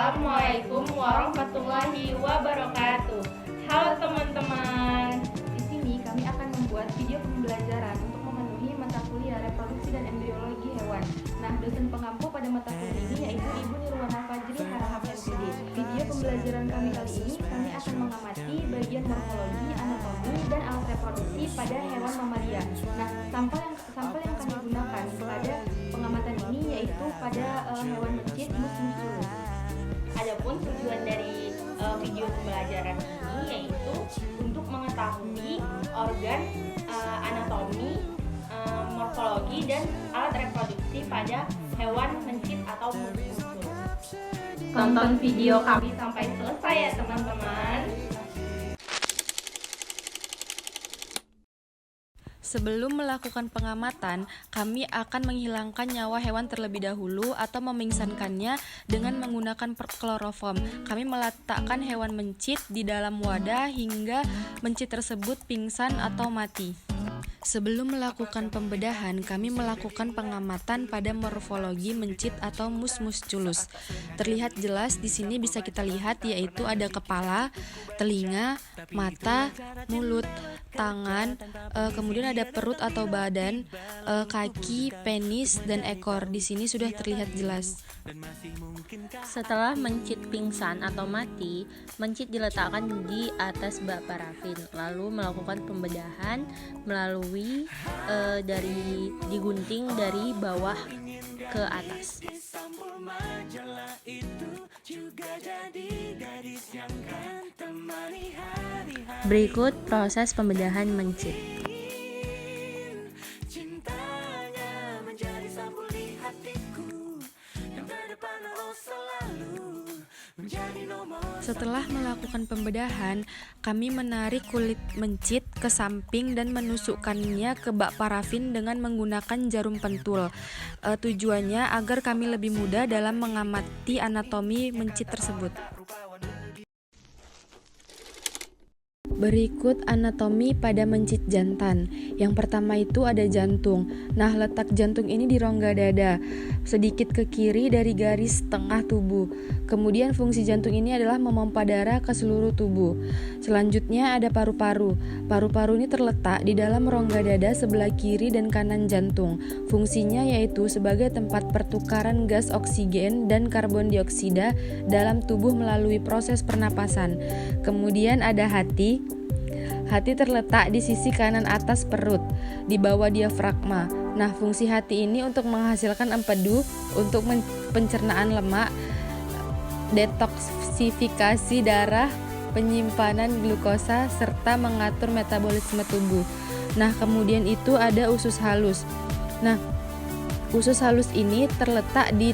Assalamualaikum warahmatullahi wabarakatuh. Halo teman-teman. Di sini kami akan membuat video pembelajaran untuk memenuhi mata kuliah reproduksi dan embriologi hewan. Nah, dosen pengampu pada mata kuliah ini yaitu Ibu Nirwana Fajri Harahap MPD. Video pembelajaran kami kali ini kami akan mengamati bagian morfologi, anatomi, dan alat reproduksi pada hewan mamalia. Nah, sampel yang kami gunakan pada pengamatan ini yaitu pada hewan mencit mus-mus culus. Adapun tujuan dari video pembelajaran ini yaitu untuk mengetahui organ, anatomi, morfologi, dan alat reproduksi pada hewan mencit atau mus-mus culus. Tonton video kami sampai selesai ya teman-teman. Sebelum melakukan pengamatan, kami akan menghilangkan nyawa hewan terlebih dahulu atau memingsankannya dengan menggunakan kloroform. Kami meletakkan hewan mencit di dalam wadah hingga mencit tersebut pingsan atau mati. Sebelum melakukan pembedahan, kami melakukan pengamatan pada morfologi mencit atau mus-mus culus. Terlihat jelas di sini bisa kita lihat yaitu ada kepala, telinga, mata, mulut, tangan, kemudian ada perut atau badan, kaki, penis, dan ekor. Di sini sudah terlihat jelas. Setelah mencit pingsan atau mati, mencit diletakkan di atas bak parafin, lalu melakukan pembedahan melalui digunting dari bawah ke atas. Berikut proses pembedahan mencit. Setelah melakukan pembedahan, kami menarik kulit mencit ke samping dan menusukkannya ke bak parafin dengan menggunakan jarum pentul. Tujuannya agar kami lebih mudah dalam mengamati anatomi mencit tersebut. Berikut anatomi pada mencit jantan. Yang pertama itu ada jantung. Nah, letak jantung ini di rongga dada, sedikit ke kiri dari garis tengah tubuh. Kemudian fungsi jantung ini adalah memompa darah ke seluruh tubuh. Selanjutnya ada paru-paru. Paru-paru ini terletak di dalam rongga dada sebelah kiri dan kanan jantung. Fungsinya yaitu sebagai tempat pertukaran gas oksigen dan karbon dioksida dalam tubuh melalui proses pernapasan. Kemudian ada hati. Hati terletak di sisi kanan atas perut, di bawah diafragma. Nah, fungsi hati ini untuk menghasilkan empedu, untuk pencernaan lemak, detoksifikasi darah, penyimpanan glukosa, serta mengatur metabolisme tubuh. Nah, kemudian itu ada usus halus. Nah, usus halus ini terletak di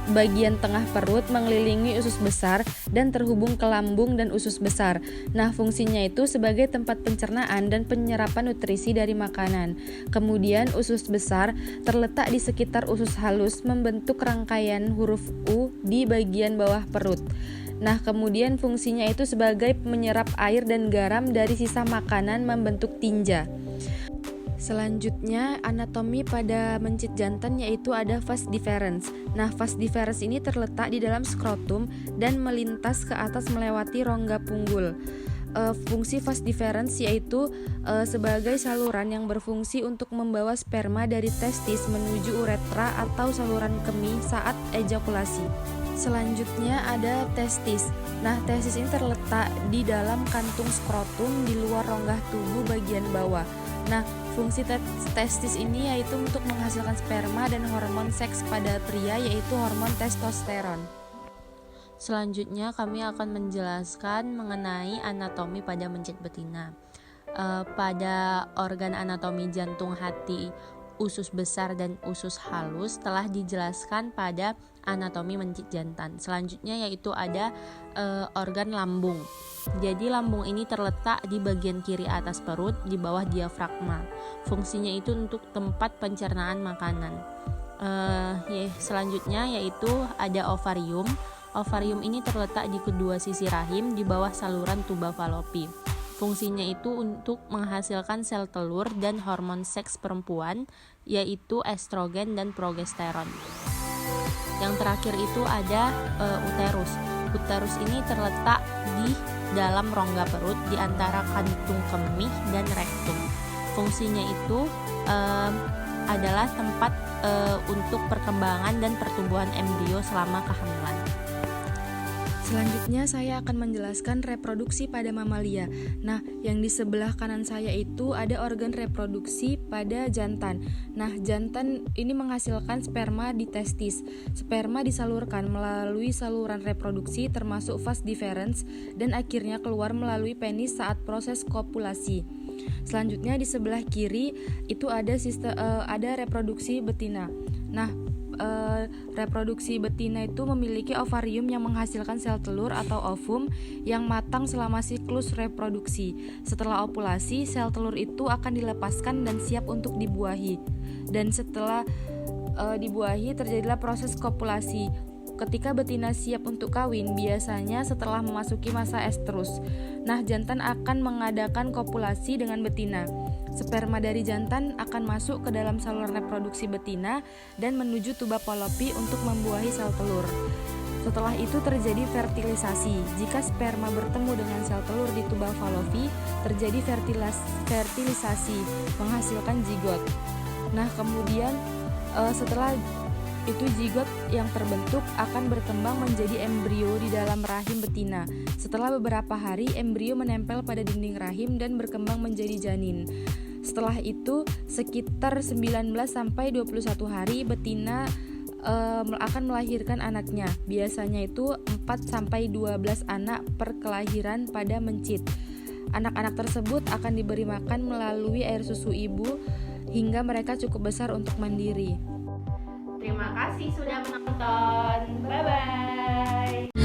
bagian tengah perut, mengelilingi usus besar dan terhubung ke lambung dan usus besar. Nah, fungsinya itu sebagai tempat pencernaan dan penyerapan nutrisi dari makanan. Kemudian usus besar terletak di sekitar usus halus, membentuk rangkaian huruf U di bagian bawah perut. Nah, kemudian fungsinya itu sebagai menyerap air dan garam dari sisa makanan, membentuk tinja. Selanjutnya, anatomi pada mencit jantan yaitu ada vas deferens. Nah, vas deferens ini terletak di dalam skrotum dan melintas ke atas melewati rongga punggul. Fungsi vas deferens yaitu sebagai saluran yang berfungsi untuk membawa sperma dari testis menuju uretra atau saluran kemih saat ejakulasi. Selanjutnya ada testis. Nah, testis ini terletak di dalam kantung skrotum di luar rongga tubuh bagian bawah. Nah, fungsi testis ini yaitu untuk menghasilkan sperma dan hormon seks pada pria yaitu hormon testosteron. Selanjutnya kami akan menjelaskan mengenai anatomi pada mencit betina. Pada organ anatomi jantung, hati, usus besar, dan usus halus telah dijelaskan pada anatomi mencit jantan. Selanjutnya yaitu ada organ lambung. Jadi lambung ini terletak di bagian kiri atas perut di bawah diafragma. Fungsinya itu untuk tempat pencernaan makanan. Selanjutnya yaitu ada ovarium. Ovarium ini terletak di kedua sisi rahim di bawah saluran tuba falopi. Fungsinya itu untuk menghasilkan sel telur dan hormon seks perempuan, yaitu estrogen dan progesteron. Yang terakhir itu ada uterus. Uterus ini terletak di dalam rongga perut di antara kantung kemih dan rektum. Fungsinya itu adalah tempat untuk perkembangan dan pertumbuhan embrio selama kehamilan. Selanjutnya saya akan menjelaskan reproduksi pada mamalia. Nah, yang di sebelah kanan saya itu ada organ reproduksi pada jantan. Nah, jantan ini menghasilkan sperma di testis. Sperma disalurkan melalui saluran reproduksi termasuk vas deferens dan akhirnya keluar melalui penis saat proses kopulasi. Selanjutnya di sebelah kiri itu ada reproduksi betina. Nah, reproduksi betina itu memiliki ovarium yang menghasilkan sel telur atau ovum yang matang selama siklus reproduksi. Setelah ovulasi, sel telur itu akan dilepaskan dan siap untuk dibuahi. Dan setelah dibuahi terjadilah proses kopulasi. Ketika betina siap untuk kawin, biasanya setelah memasuki masa estrus. Nah, jantan akan mengadakan kopulasi dengan betina. Sperma dari jantan akan masuk ke dalam saluran reproduksi betina dan menuju tuba Fallopi untuk membuahi sel telur. Setelah itu terjadi fertilisasi. Jika sperma bertemu dengan sel telur di tuba Fallopi, terjadi fertilisasi, menghasilkan zigot. Nah, kemudian setelah itu zigot yang terbentuk akan berkembang menjadi embrio di dalam rahim betina. Setelah beberapa hari, embrio menempel pada dinding rahim dan berkembang menjadi janin. Setelah itu, sekitar 19 sampai 21 hari betina akan melahirkan anaknya. Biasanya itu 4 sampai 12 anak per kelahiran pada mencit. Anak-anak tersebut akan diberi makan melalui air susu ibu hingga mereka cukup besar untuk mandiri. Terima kasih sudah menonton. Bye bye.